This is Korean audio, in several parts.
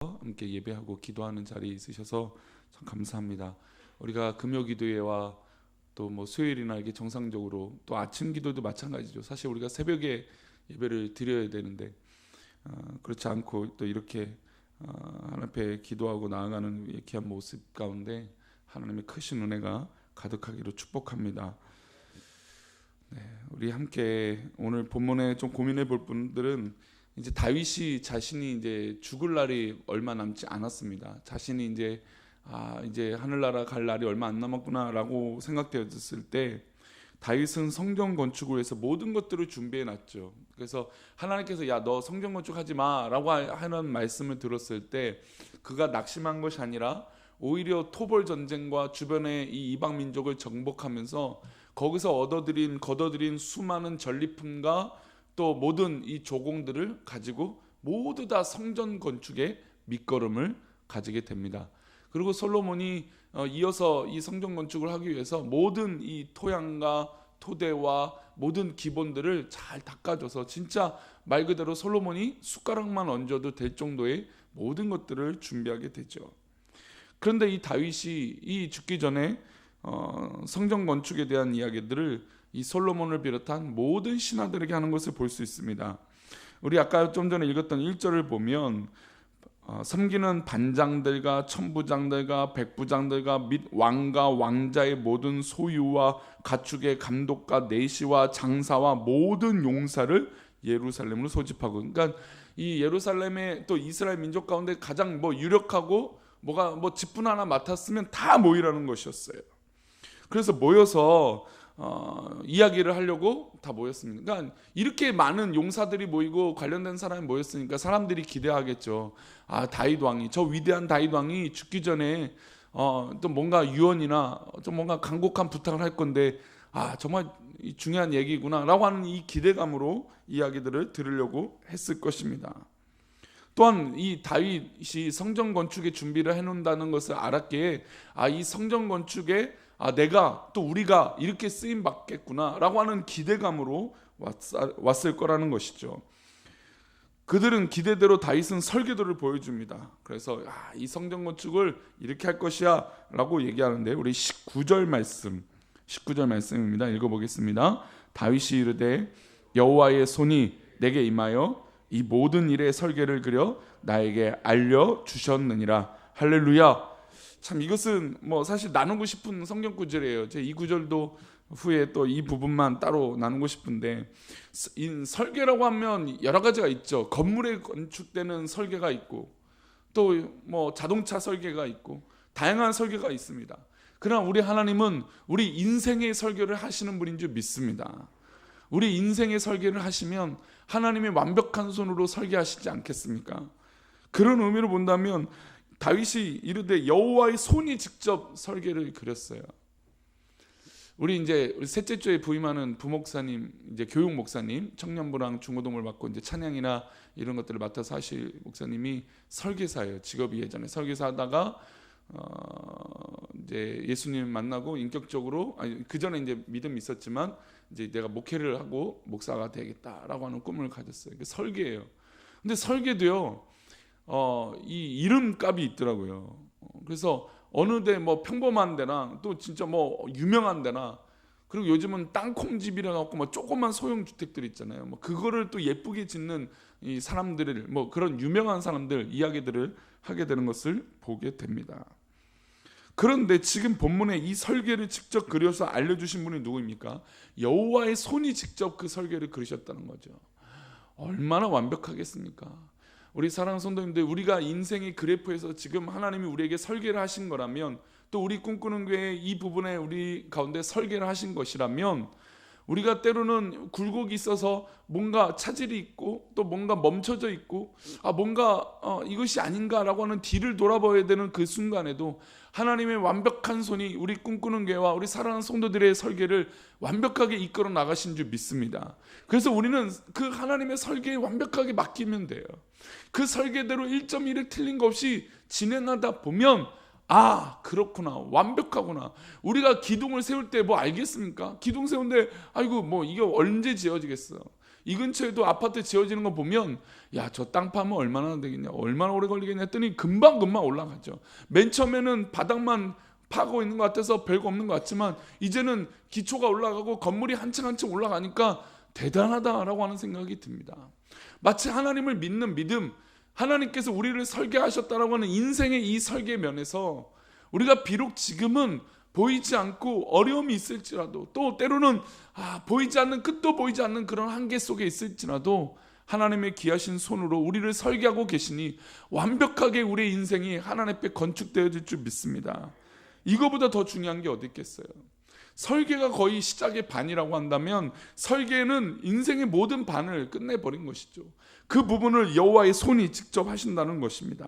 함께 예배하고 기도하는 자리에 있으셔서 참 감사합니다. 우리가 금요 기도회와 또 뭐 수요일이나 이렇게 정상적으로 또 아침 기도도 마찬가지죠. 사실 우리가 새벽에 예배를 드려야 되는데 그렇지 않고 또 이렇게 하나님 앞에 기도하고 나아가는 귀한 모습 가운데 하나님의 크신 은혜가 가득하기로 축복합니다. 네, 우리 함께 오늘 본문에 좀 고민해 볼 분들은 이제 다윗이 자신이 이제 죽을 날이 얼마 남지 않았습니다. 자신이 이제 하늘나라 갈 날이 얼마 안 남았구나라고 생각되었을 때 다윗은 성전 건축을 위해서 모든 것들을 준비해 놨죠. 그래서 하나님께서 야 너 성전 건축하지 마라고 하는 말씀을 들었을 때 그가 낙심한 것이 아니라 오히려 토벌 전쟁과 주변의 이 이방 민족을 정복하면서 거기서 거둬들인 수많은 전리품과 또 모든 이 조공들을 가지고 모두 다 성전 건축의 밑거름을 가지게 됩니다. 그리고 솔로몬이 이어서 이 성전 건축을 하기 위해서 모든 이 토양과 토대와 모든 기본들을 잘 닦아줘서 진짜 말 그대로 솔로몬이 숟가락만 얹어도 될 정도의 모든 것들을 준비하게 되죠. 그런데 이 다윗이 이 죽기 전에 성전 건축에 대한 이야기들을 이 솔로몬을 비롯한 모든 신하들에게 하는 것을 볼 수 있습니다. 우리 아까 좀 전에 읽었던 1절을 보면 섬기는 반장들과 천부장들과 백부장들과 및 왕과 왕자의 모든 소유와 가축의 감독과 내시와 장사와 모든 용사를 예루살렘으로 소집하고, 그러니까 이 예루살렘의 또 이스라엘 민족 가운데 가장 유력하고 뭐가 직분 하나 맡았으면 다 모이라는 것이었어요. 그래서 모여서 이야기를 하려고 다 모였습니다. 그러니까 이렇게 많은 용사들이 모이고 관련된 사람이 모였으니까 사람들이 기대하겠죠. 다윗 왕이, 저 위대한 다윗 왕이 죽기 전에 또 뭔가 유언이나 좀 뭔가 간곡한 부탁을 할 건데 정말 중요한 얘기구나라고 하는 이 기대감으로 이야기들을 들으려고 했을 것입니다. 또한 이 다윗이 성전 건축의 준비를 해놓는다는 것을 알았기에 이 성전 건축에 내가 또 우리가 이렇게 쓰임 받겠구나라고 하는 기대감으로 왔을 거라는 것이죠. 그들은 기대대로 다윗은 설계도를 보여줍니다. 그래서 이 성전 건축을 이렇게 할 것이야 라고 얘기하는데 우리 19절 말씀입니다. 읽어보겠습니다. 다윗이 이르되 여호와의 손이 내게 임하여 이 모든 일의 설계를 그려 나에게 알려주셨느니라. 할렐루야. 참 이것은 사실 나누고 싶은 성경 구절이에요. 제 이 구절도 후에 또 이 부분만 따로 나누고 싶은데, 이 설계라고 하면 여러 가지가 있죠. 건물에 건축되는 설계가 있고 또 자동차 설계가 있고 다양한 설계가 있습니다. 그러나 우리 하나님은 우리 인생의 설계를 하시는 분인 줄 믿습니다. 우리 인생의 설계를 하시면 하나님의 완벽한 손으로 설계하시지 않겠습니까? 그런 의미로 본다면 다윗이 이르되 여호와의 손이 직접 설계를 그렸어요. 우리 셋째 주에 부임하는 부목사님, 교육 목사님, 청년부랑 중고등부를 맡고 찬양이나 이런 것들을 맡아서 하실 목사님이 설계사예요. 직업이 예전에 설계사하다가 예수님 만나고 인격적으로 그 전에 믿음이 있었지만 내가 목회를 하고 목사가 되겠다라고 하는 꿈을 가졌어요. 설계예요. 근데 설계도요. 이 이름값이 있더라고요. 그래서 어느 데 평범한 데나 또 진짜 유명한 데나, 그리고 요즘은 땅콩집이라 갖고 조그만 소형 주택들 있잖아요. 그거를 또 예쁘게 짓는 이 사람들을 그런 유명한 사람들 이야기들을 하게 되는 것을 보게 됩니다. 그런데 지금 본문에 이 설계를 직접 그려서 알려주신 분이 누구입니까? 여호와의 손이 직접 그 설계를 그리셨다는 거죠. 얼마나 완벽하겠습니까? 우리 사랑하는 성도님들, 우리가 인생의 그래프에서 지금 하나님이 우리에게 설계를 하신 거라면, 또 우리 꿈꾸는 교회 이 부분에 우리 가운데 설계를 하신 것이라면, 우리가 때로는 굴곡이 있어서 뭔가 차질이 있고 또 뭔가 멈춰져 있고 뭔가 이것이 아닌가라고 하는 뒤를 돌아봐야 되는 그 순간에도 하나님의 완벽한 손이 우리 꿈꾸는 교회와 우리 사랑하는 성도들의 설계를 완벽하게 이끌어 나가신 줄 믿습니다. 그래서 우리는 그 하나님의 설계에 완벽하게 맡기면 돼요. 그 설계대로 1.1을 틀린 거 없이 진행하다 보면 그렇구나, 완벽하구나. 우리가 기둥을 세울 때 알겠습니까? 기둥 세우는데 이게 언제 지어지겠어? 이 근처에도 아파트 지어지는 거 보면 야, 저 땅 파면 얼마나 되겠냐, 얼마나 오래 걸리겠냐 했더니 금방 올라가죠. 맨 처음에는 바닥만 파고 있는 것 같아서 별거 없는 것 같지만 이제는 기초가 올라가고 건물이 한층 올라가니까 대단하다라고 하는 생각이 듭니다. 마치 하나님을 믿는 믿음, 하나님께서 우리를 설계하셨다라고 하는 인생의 이 설계 면에서 우리가 비록 지금은 보이지 않고 어려움이 있을지라도, 또 때로는 보이지 않는, 끝도 보이지 않는 그런 한계 속에 있을지라도 하나님의 귀하신 손으로 우리를 설계하고 계시니 완벽하게 우리의 인생이 하나님 앞에 건축되어질 줄 믿습니다. 이거보다 더 중요한 게 어디 있겠어요? 설계가 거의 시작의 반이라고 한다면 설계는 인생의 모든 반을 끝내버린 것이죠. 그 부분을 여호와의 손이 직접 하신다는 것입니다.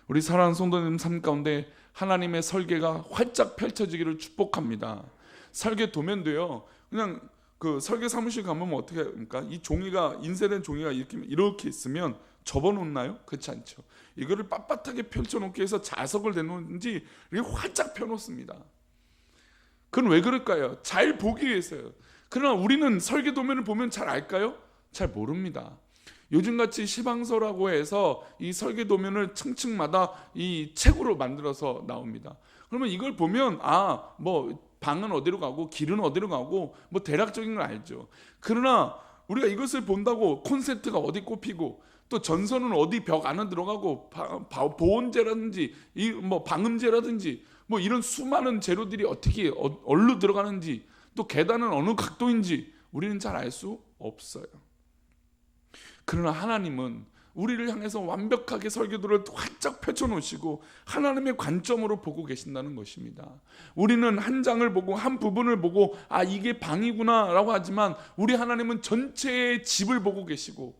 우리 사랑하는 성도님 삶 가운데 하나님의 설계가 활짝 펼쳐지기를 축복합니다. 설계 도면도요, 그냥 그 설계 사무실 가면 어떻게 합니까? 이 종이가, 인쇄된 종이가 이렇게 있으면 접어놓나요? 그렇지 않죠. 이거를 빳빳하게 펼쳐놓기 위해서 자석을 대놓는지 이렇게 활짝 펴놓습니다. 그건 왜 그럴까요? 잘 보기 위해서요. 그러나 우리는 설계 도면을 보면 잘 알까요? 잘 모릅니다. 요즘같이 시방서라고 해서 이 설계 도면을 층층마다 이 책으로 만들어서 나옵니다. 그러면 이걸 보면 뭐 방은 어디로 가고 길은 어디로 가고 뭐 대략적인 걸 알죠. 그러나 우리가 이것을 본다고 콘센트가 어디 꼽히고 또 전선은 어디 벽 안에 들어가고 보온재라든지 뭐 방음재라든지 뭐 이런 수많은 재료들이 어떻게 어디로 들어가는지, 또 계단은 어느 각도인지 우리는 잘 알 수 없어요. 그러나 하나님은 우리를 향해서 완벽하게 설계도를 활짝 펼쳐놓으시고 하나님의 관점으로 보고 계신다는 것입니다. 우리는 한 장을 보고 한 부분을 보고 이게 방이구나 라고 하지만 우리 하나님은 전체의 집을 보고 계시고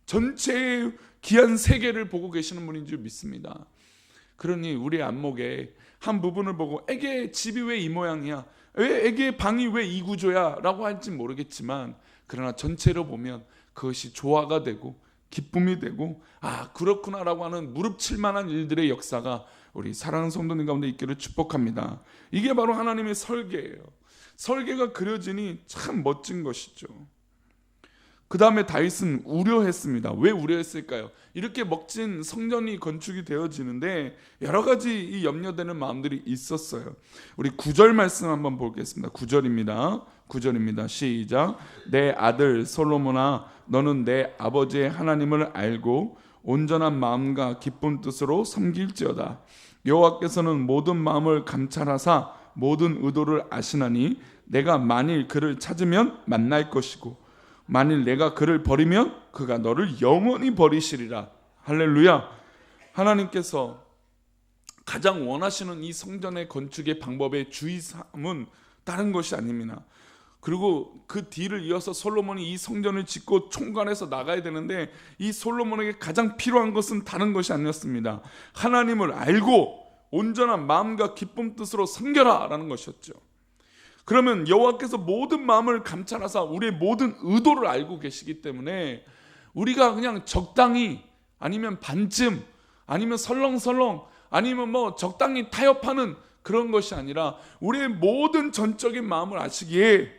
전체의 귀한 세계를 보고 계시는 분인 줄 믿습니다. 그러니 우리 안목에 한 부분을 보고 애게 집이 왜 이 모양이야, 왜 애게 방이 왜 이 구조야 라고 할지 모르겠지만, 그러나 전체로 보면 그것이 조화가 되고 기쁨이 되고 그렇구나 라고 하는 무릎칠 만한 일들의 역사가 우리 사랑하는 성도님 가운데 있기를 축복합니다. 이게 바로 하나님의 설계예요. 설계가 그려지니 참 멋진 것이죠. 그 다음에 다윗은 우려했습니다. 왜 우려했을까요? 이렇게 멋진 성전이 건축이 되어지는데 여러 가지 이 염려되는 마음들이 있었어요. 우리 9절 말씀 한번 보겠습니다. 9절입니다. 시작. 내 아들 솔로몬아, 너는 내 아버지의 하나님을 알고 온전한 마음과 기쁜 뜻으로 섬길지어다. 여호와께서는 모든 마음을 감찰하사 모든 의도를 아시나니 내가 만일 그를 찾으면 만날 것이고 만일 내가 그를 버리면 그가 너를 영원히 버리시리라. 할렐루야. 하나님께서 가장 원하시는 이 성전의 건축의 방법의 주의사항은 다른 것이 아닙니다. 그리고 그 뒤를 이어서 솔로몬이 이 성전을 짓고 총괄해서 나가야 되는데 이 솔로몬에게 가장 필요한 것은 다른 것이 아니었습니다. 하나님을 알고 온전한 마음과 기쁨 뜻으로 섬겨라 라는 것이었죠. 그러면 여호와께서 모든 마음을 감찰하사 우리의 모든 의도를 알고 계시기 때문에 우리가 그냥 적당히, 아니면 반쯤, 아니면 설렁설렁, 아니면 뭐 적당히 타협하는 그런 것이 아니라 우리의 모든 전적인 마음을 아시기에,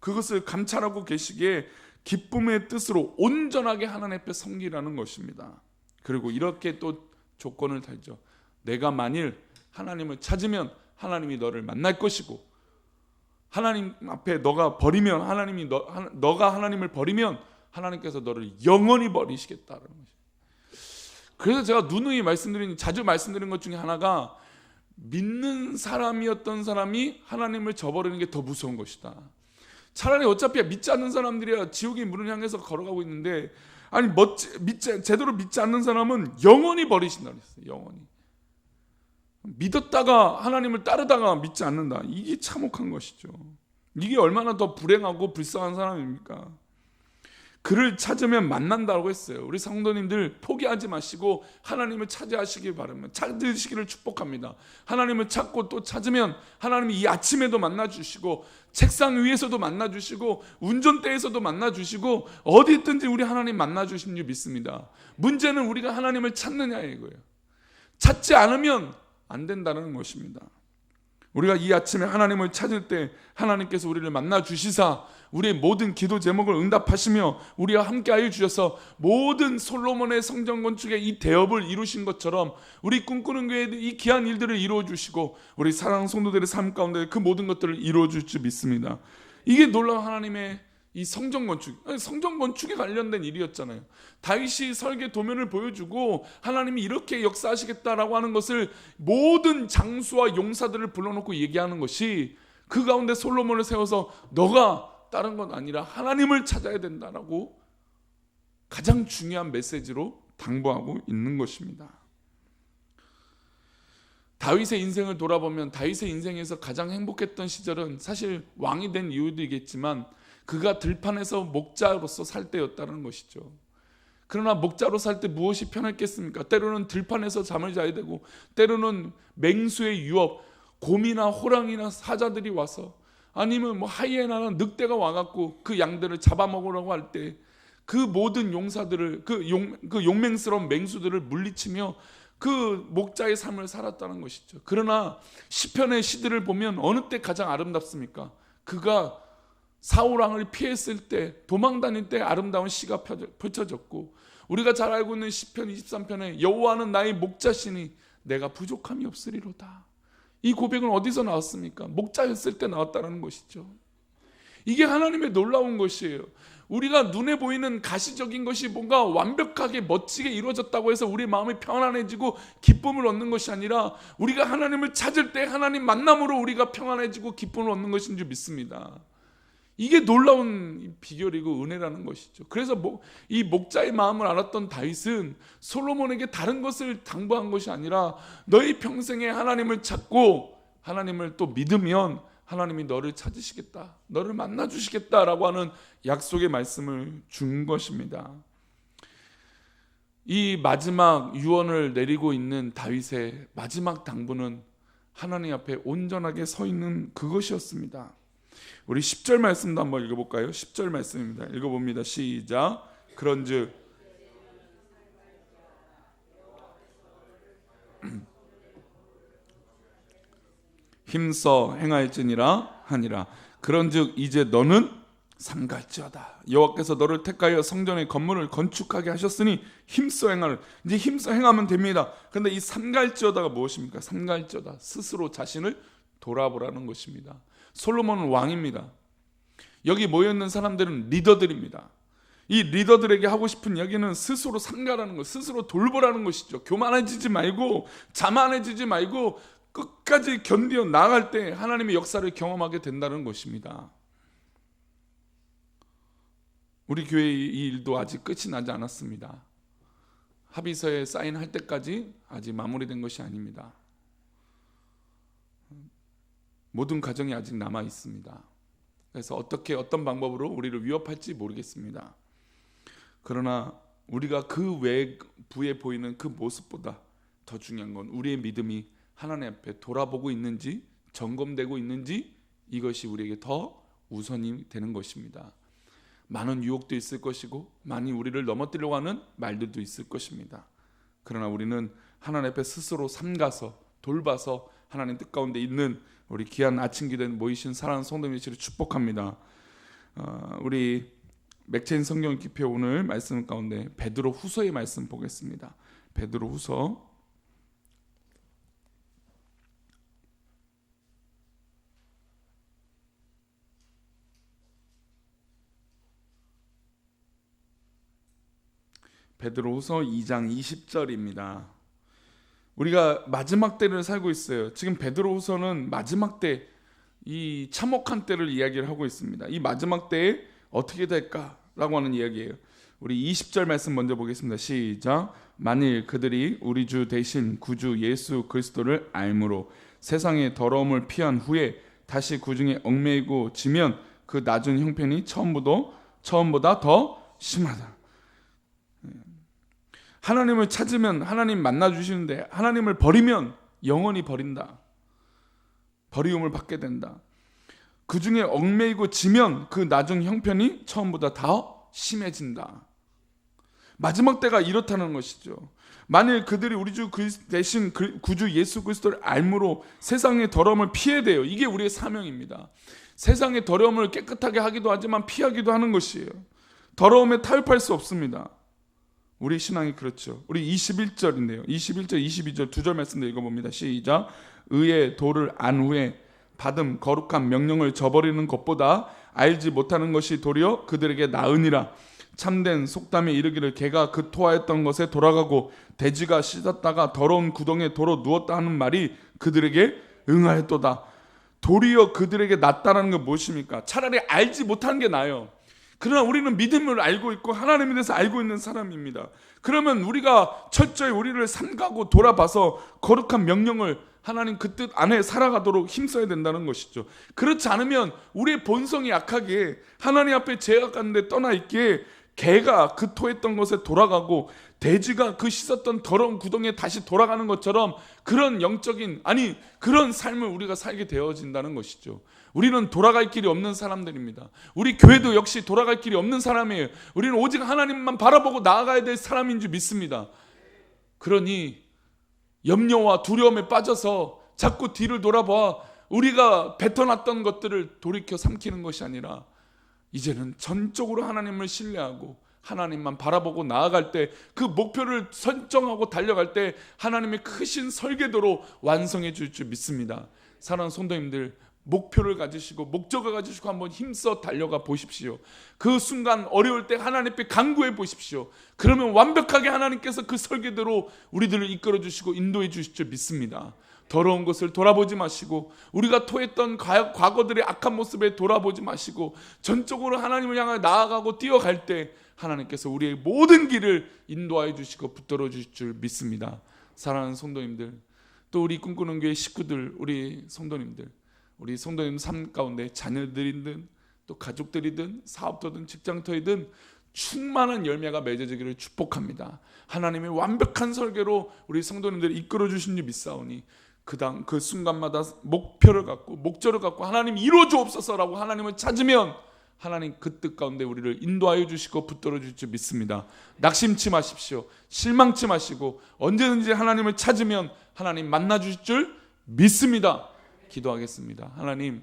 그것을 감찰하고 계시기에 기쁨의 뜻으로 온전하게 하나님 앞에 섬기라는 것입니다. 그리고 이렇게 또 조건을 달죠. 내가 만일 하나님을 찾으면 하나님이 너를 만날 것이고, 하나님 앞에 너가 버리면 너가 하나님을 버리면 하나님께서 너를 영원히 버리시겠다는 거죠. 그래서 제가 누누이 자주 말씀드린 것 중에 하나가, 믿는 사람이었던 사람이 하나님을 저버리는 게 더 무서운 것이다. 차라리 어차피 믿지 않는 사람들이야 지옥의 문을 향해서 걸어가고 있는데, 제대로 믿지 않는 사람은 영원히 버리신다 그랬어요. 영원히. 믿었다가 하나님을 따르다가 믿지 않는다. 이게 참혹한 것이죠. 이게 얼마나 더 불행하고 불쌍한 사람입니까? 그를 찾으면 만난다고 했어요. 우리 성도님들 포기하지 마시고 하나님을 찾아하시길 바랍니다. 찾으시기를 축복합니다. 하나님을 찾고 또 찾으면 하나님이 이 아침에도 만나주시고, 책상 위에서도 만나주시고, 운전대에서도 만나주시고, 어디 있든지 우리 하나님 만나주신 줄 믿습니다. 문제는 우리가 하나님을 찾느냐 이거예요. 찾지 않으면 안 된다는 것입니다. 우리가 이 아침에 하나님을 찾을 때 하나님께서 우리를 만나 주시사 우리의 모든 기도 제목을 응답하시며 우리와 함께하여 주셔서 모든 솔로몬의 성전 건축의 이 대업을 이루신 것처럼 우리 꿈꾸는 교회의 이 귀한 일들을 이루어 주시고 우리 사랑하는 성도들의 삶 가운데 그 모든 것들을 이루어 줄 줄 믿습니다. 이게 놀라운 하나님의 이 성전 건축에 관련된 일이었잖아요. 다윗이 설계 도면을 보여주고 하나님이 이렇게 역사하시겠다라고 하는 것을 모든 장수와 용사들을 불러놓고 얘기하는 것이 그 가운데 솔로몬을 세워서 너가 다른 건 아니라 하나님을 찾아야 된다라고 가장 중요한 메시지로 당부하고 있는 것입니다. 다윗의 인생을 돌아보면 다윗의 인생에서 가장 행복했던 시절은 사실 왕이 된 이유도 있겠지만 그가 들판에서 목자로서 살 때였다는 것이죠. 그러나 목자로 살 때 무엇이 편했겠습니까? 때로는 들판에서 잠을 자야 되고 때로는 맹수의 유업, 곰이나 호랑이나 사자들이 와서 아니면 하이에나나 늑대가 와갖고 그 양들을 잡아먹으려고 할 때 그 모든 용사들을 그 용맹스러운 맹수들을 물리치며 그 목자의 삶을 살았다는 것이죠. 그러나 시편의 시들을 보면 어느 때 가장 아름답습니까? 그가 사울왕을 피했을 때 도망 다닐 때 아름다운 시가 펼쳐졌고 우리가 잘 알고 있는 시편 23편에 여호와는 나의 목자시니 내가 부족함이 없으리로다. 이 고백은 어디서 나왔습니까? 목자였을 때 나왔다는 것이죠. 이게 하나님의 놀라운 것이에요. 우리가 눈에 보이는 가시적인 것이 뭔가 완벽하게 멋지게 이루어졌다고 해서 우리 마음이 평안해지고 기쁨을 얻는 것이 아니라 우리가 하나님을 찾을 때 하나님 만남으로 우리가 평안해지고 기쁨을 얻는 것인 줄 믿습니다. 이게 놀라운 비결이고 은혜라는 것이죠. 그래서 이 목자의 마음을 알았던 다윗은 솔로몬에게 다른 것을 당부한 것이 아니라 너희 평생에 하나님을 찾고 하나님을 또 믿으면 하나님이 너를 찾으시겠다, 너를 만나 주시겠다라고 하는 약속의 말씀을 준 것입니다. 이 마지막 유언을 내리고 있는 다윗의 마지막 당부는 하나님 앞에 온전하게 서 있는 그것이었습니다. 우리 10절 말씀도 한번 읽어볼까요? 10절 말씀입니다. 읽어봅니다. 시작. 그런즉 힘써 행할지니라 하니라. 그런즉 이제 너는 삼갈지어다. 여호와께서 너를 택하여 성전의 건물을 건축하게 하셨으니 힘써 행하라. 이제 힘써 행하면 됩니다. 그런데 이 삼갈지어다가 무엇입니까? 삼갈지어다, 스스로 자신을 돌아보라는 것입니다. 솔로몬은 왕입니다. 여기 모여있는 사람들은 리더들입니다. 이 리더들에게 하고 싶은 이야기는 스스로 삼가라는 것, 스스로 돌보라는 것이죠. 교만해지지 말고 자만해지지 말고 끝까지 견디어 나아갈 때 하나님의 역사를 경험하게 된다는 것입니다. 우리 교회의 이 일도 아직 끝이 나지 않았습니다. 합의서에 사인할 때까지 아직 마무리된 것이 아닙니다. 모든 과정이 아직 남아 있습니다. 그래서 어떤 방법으로 우리를 위협할지 모르겠습니다. 그러나 우리가 그 외부에 보이는 그 모습보다 더 중요한 건 우리의 믿음이 하나님 앞에 돌아보고 있는지, 점검되고 있는지, 이것이 우리에게 더 우선이 되는 것입니다. 많은 유혹도 있을 것이고 많이 우리를 넘어뜨리려고 하는 말들도 있을 것입니다. 그러나 우리는 하나님 앞에 스스로 삼가서 돌봐서 하나님 뜻 가운데 있는 우리 귀한 아침 기도에 모이신 사랑하는 성도님들을 축복합니다. 우리 맥체인 성경 기표 오늘 말씀 가운데 베드로 후서의 말씀 보겠습니다. 베드로 후서 2장 20절입니다. 우리가 마지막 때를 살고 있어요. 지금 베드로후서는 마지막 때, 이 참혹한 때를 이야기를 하고 있습니다. 이 마지막 때에 어떻게 될까라고 하는 이야기예요. 우리 20절 말씀 먼저 보겠습니다. 시작. 만일 그들이 우리 주 대신 구주 예수 그리스도를 알므로 세상의 더러움을 피한 후에 다시 구중에 얽매이고 지면 그 낮은 형편이 처음보다 더 심하다. 하나님을 찾으면 하나님 만나 주시는데 하나님을 버리면 영원히 버린다. 버리움을 받게 된다. 그 중에 얽매이고 지면 그 나중 형편이 처음보다 더 심해진다. 마지막 때가 이렇다는 것이죠. 만일 그들이 우리 주 대신 구주 예수 그리스도를 알므로 세상의 더러움을 피해야 돼요. 이게 우리의 사명입니다. 세상의 더러움을 깨끗하게 하기도 하지만 피하기도 하는 것이에요. 더러움에 타협할 수 없습니다. 우리 신앙이 그렇죠. 우리 21절인데요. 21절, 22절 두 절 말씀 읽어봅니다. 시작. 의의 도를 안 후에 받은 거룩한 명령을 저버리는 것보다 알지 못하는 것이 도리어 그들에게 나으니라. 참된 속담에 이르기를 개가 그 토하였던 것에 돌아가고 돼지가 씻었다가 더러운 구덩이에 도로 누웠다 하는 말이 그들에게 응하였도다. 도리어 그들에게 낫다라는 건 무엇입니까? 차라리 알지 못하는 게 나아요. 그러나 우리는 믿음을 알고 있고 하나님에 대해서 알고 있는 사람입니다. 그러면 우리가 철저히 우리를 삼가고 돌아봐서 거룩한 명령을 하나님 그 뜻 안에 살아가도록 힘써야 된다는 것이죠. 그렇지 않으면 우리의 본성이 약하게 하나님 앞에 제약하는데 떠나 있기에 개가 그 토했던 것에 돌아가고 돼지가 그 씻었던 더러운 구덩이에 다시 돌아가는 것처럼 그런 영적인 그런 삶을 우리가 살게 되어진다는 것이죠. 우리는 돌아갈 길이 없는 사람들입니다. 우리 교회도 역시 돌아갈 길이 없는 사람이에요. 우리는 오직 하나님만 바라보고 나아가야 될 사람인 줄 믿습니다. 그러니 염려와 두려움에 빠져서 자꾸 뒤를 돌아봐 우리가 뱉어놨던 것들을 돌이켜 삼키는 것이 아니라 이제는 전적으로 하나님을 신뢰하고 하나님만 바라보고 나아갈 때 그 목표를 설정하고 달려갈 때 하나님의 크신 설계도로 완성해 줄 줄 믿습니다. 사랑하는 성도님들, 목표를 가지시고 목적을 가지시고 한번 힘써 달려가 보십시오. 그 순간 어려울 때 하나님 앞에 간구해 보십시오. 그러면 완벽하게 하나님께서 그 설계대로 우리들을 이끌어 주시고 인도해 주실 줄 믿습니다. 더러운 것을 돌아보지 마시고 우리가 토했던 과거들의 악한 모습에 돌아보지 마시고 전적으로 하나님을 향해 나아가고 뛰어갈 때 하나님께서 우리의 모든 길을 인도하여 주시고 붙들어 주실 줄 믿습니다. 사랑하는 성도님들, 또 우리 꿈꾸는 교회 식구들, 우리 성도님들 삶 가운데 자녀들이든 또 가족들이든 사업터든 직장터이든 충만한 열매가 맺어지기를 축복합니다. 하나님의 완벽한 설계로 우리 성도님들을 이끌어 주신 줄 믿사오니 그 순간마다 목표를 갖고 목적을 갖고 하나님 이루어 주옵소서라고 하나님을 찾으면 하나님 그 뜻 가운데 우리를 인도하여 주시고 붙들어 주실 줄 믿습니다. 낙심치 마십시오. 실망치 마시고 언제든지 하나님을 찾으면 하나님 만나 주실 줄 믿습니다. 기도하겠습니다. 하나님,